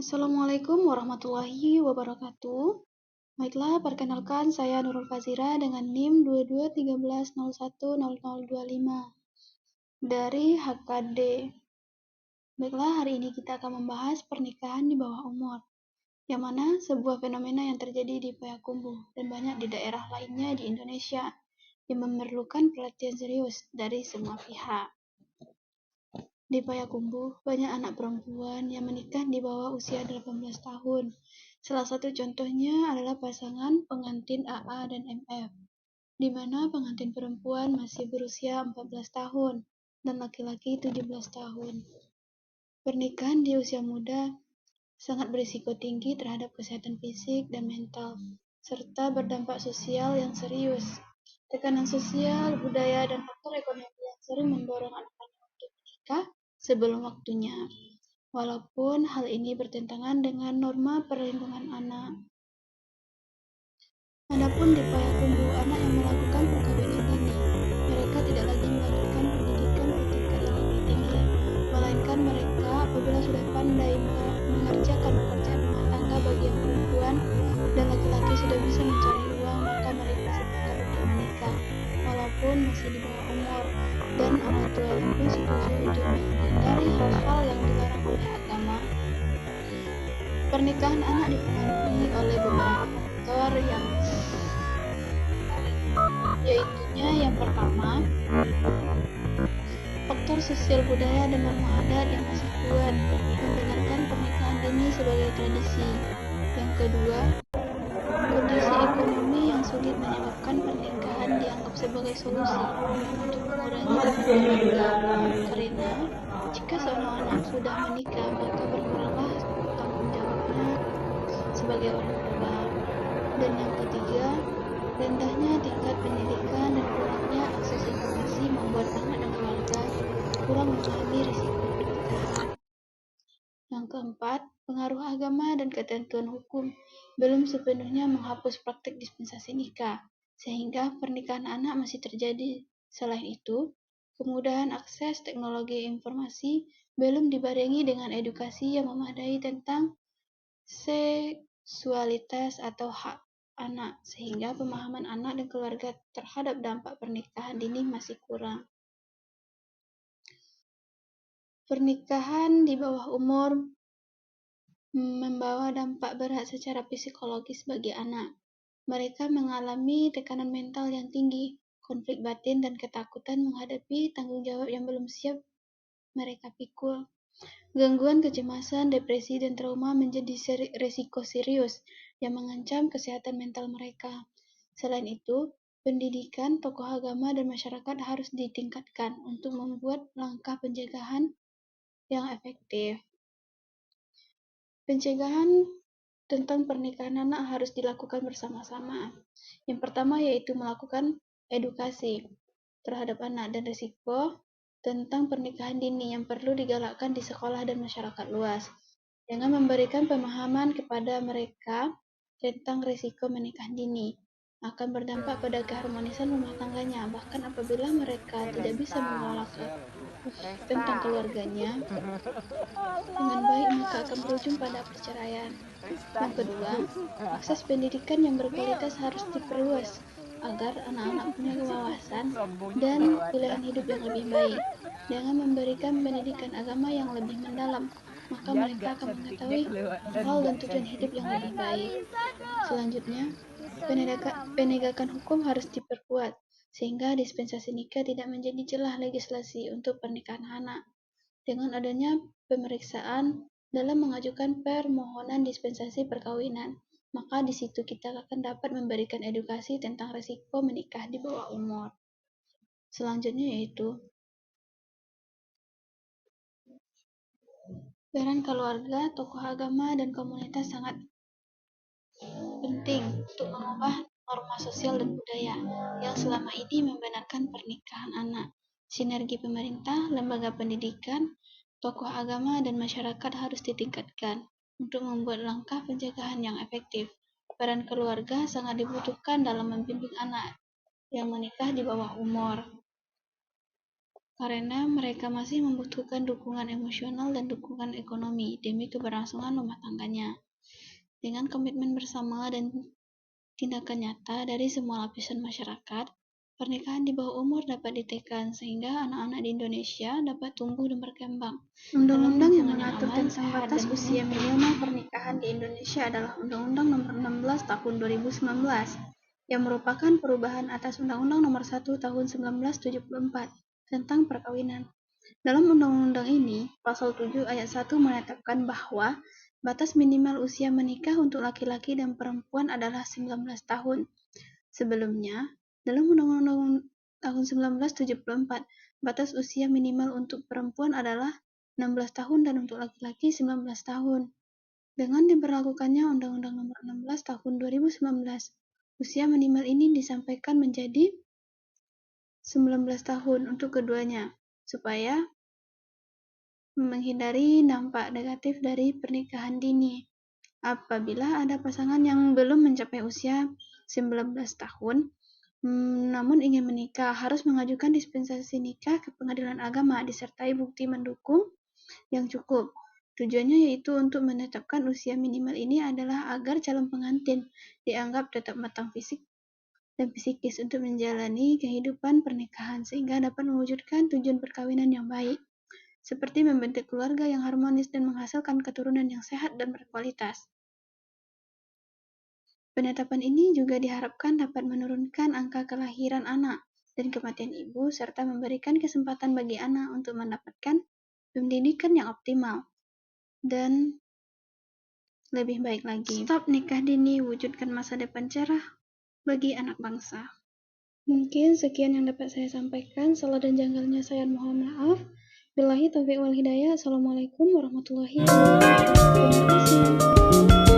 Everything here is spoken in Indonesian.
Assalamualaikum warahmatullahi wabarakatuh. Baiklah, perkenalkan saya Nurul Fazira dengan NIM 2213010025 dari HKD. Baiklah, hari ini kita akan membahas pernikahan di bawah umur, yang mana sebuah fenomena yang terjadi di Payakumbuh dan banyak di daerah lainnya di Indonesia yang memerlukan perhatian serius dari semua pihak. Di Payakumbuh, banyak anak perempuan yang menikah di bawah usia 18 tahun. Salah satu contohnya adalah pasangan pengantin AA dan MF, di mana pengantin perempuan masih berusia 14 tahun dan laki-laki 17 tahun. Pernikahan di usia muda sangat berisiko tinggi terhadap kesehatan fisik dan mental, serta berdampak sosial yang serius. Tekanan sosial, budaya, dan faktor ekonomi yang sering mendorong anak-anak untuk menikah sebelum waktunya, walaupun hal ini bertentangan dengan norma perlindungan anak. Adapun di Payakumbuh, anak yang melakukan perkawinan dini, mereka tidak lagi melanjutkan pendidikan ke tingkat yang lebih tinggi, melainkan mereka apabila sudah pandai mengerjakan pekerjaan rumah tangga bagi yang perempuan dan laki-laki sudah bisa mencari uang, maka mereka sepakat untuk menikah, walaupun masih di bawah umur, dan orang tuanya pun setuju untuk menghindari hal-hal yang dilarang oleh agama. Pernikahan anak dipengaruhi oleh beberapa faktor yaitunya yang pertama, faktor sosial budaya dan norma adat yang masih kuat membenarkan pernikahan dini sebagai tradisi. Yang kedua, kondisi ekonomi yang sulit menyebabkan pernikahan dianggap sebagai solusi untuk mengurangi beban keluarga, karena jika seorang anak sudah menikah maka berkuranglah tanggung jawabnya sebagai orang tua. Dan yang ketiga, rendahnya tingkat pendidikan dan kurangnya akses informasi membuat anak dan keluarga kurang memahami risiko pernikahan. Yang keempat, pengaruh agama dan ketentuan hukum belum sepenuhnya menghapus praktik dispensasi nikah, sehingga pernikahan anak masih terjadi. Selain itu, kemudahan akses teknologi informasi belum dibarengi dengan edukasi yang memadai tentang seksualitas atau hak anak, sehingga pemahaman anak dan keluarga terhadap dampak pernikahan dini masih kurang. Pernikahan di bawah umur membawa dampak berat secara psikologis bagi anak. Mereka mengalami tekanan mental yang tinggi, konflik batin, dan ketakutan menghadapi tanggung jawab yang belum siap mereka pikul. Gangguan kecemasan, depresi, dan trauma menjadi resiko serius yang mengancam kesehatan mental mereka. Selain itu, pendidikan, tokoh agama, dan masyarakat harus ditingkatkan untuk membuat langkah pencegahan yang efektif. Pencegahan tentang pernikahan anak harus dilakukan bersama-sama. Yang pertama yaitu melakukan edukasi terhadap anak dan risiko tentang pernikahan dini yang perlu digalakkan di sekolah dan masyarakat luas, dengan memberikan pemahaman kepada mereka tentang risiko menikah dini akan berdampak pada keharmonisan rumah tangganya, bahkan apabila mereka tidak bisa mengelola tentang keluarganya dengan baik, maka akan berujung pada perceraian. Yang kedua, akses pendidikan yang berkualitas harus diperluas agar anak-anak punya wawasan dan pilihan hidup yang lebih baik. Dengan memberikan pendidikan agama yang lebih mendalam, maka mereka akan mengetahui hal dan tujuan hidup yang lebih baik. Selanjutnya, penegakan hukum harus diperkuat, sehingga dispensasi nikah tidak menjadi celah legislasi untuk pernikahan anak. Dengan adanya pemeriksaan dalam mengajukan permohonan dispensasi perkawinan, maka di situ kita akan dapat memberikan edukasi tentang risiko menikah di bawah umur. Selanjutnya yaitu peran keluarga, tokoh agama, dan komunitas sangat penting untuk mengubah norma sosial dan budaya yang selama ini membenarkan pernikahan anak. Sinergi pemerintah, lembaga pendidikan, tokoh agama, dan masyarakat harus ditingkatkan untuk membuat langkah pencegahan yang efektif. Peran keluarga sangat dibutuhkan dalam membimbing anak yang menikah di bawah umur. karena mereka masih membutuhkan dukungan emosional dan dukungan ekonomi demi keberlangsungan rumah tangganya. Dengan komitmen bersama dan tindakan nyata dari semua lapisan masyarakat, pernikahan di bawah umur dapat ditekan sehingga anak-anak di Indonesia dapat tumbuh dan berkembang. Undang-undang yang mengatur tentang batas usia minimal pernikahan di Indonesia adalah Undang-Undang Nomor 16 Tahun 2019, yang merupakan perubahan atas Undang-Undang Nomor 1 Tahun 1974 tentang perkawinan. Dalam undang-undang ini, Pasal 7 Ayat 1 menetapkan bahwa batas minimal usia menikah untuk laki-laki dan perempuan adalah 19 tahun. Sebelumnya, dalam Undang-Undang tahun 1974, batas usia minimal untuk perempuan adalah 16 tahun dan untuk laki-laki 19 tahun. Dengan diberlakukannya Undang-Undang Nomor 16 Tahun 2019, usia minimal ini disampaikan menjadi 19 tahun untuk keduanya, supaya menghindari dampak negatif dari pernikahan dini. Apabila ada pasangan yang belum mencapai usia 19 tahun, namun ingin menikah, harus mengajukan dispensasi nikah ke pengadilan agama disertai bukti mendukung yang cukup. Tujuannya yaitu untuk menetapkan usia minimal ini adalah agar calon pengantin dianggap tetap matang fisik dan psikis untuk menjalani kehidupan pernikahan sehingga dapat mewujudkan tujuan perkawinan yang baik, seperti membentuk keluarga yang harmonis dan menghasilkan keturunan yang sehat dan berkualitas. Penetapan ini juga diharapkan dapat menurunkan angka kelahiran anak dan kematian ibu serta memberikan kesempatan bagi anak untuk mendapatkan pendidikan yang optimal dan lebih baik lagi. Stop nikah dini, wujudkan masa depan cerah bagi anak bangsa. Mungkin sekian yang dapat saya sampaikan. Salah dan janggalnya saya mohon maaf. Billahi taufiq wal hidayah. Assalamualaikum warahmatullahi wabarakatuh. Terima kasih.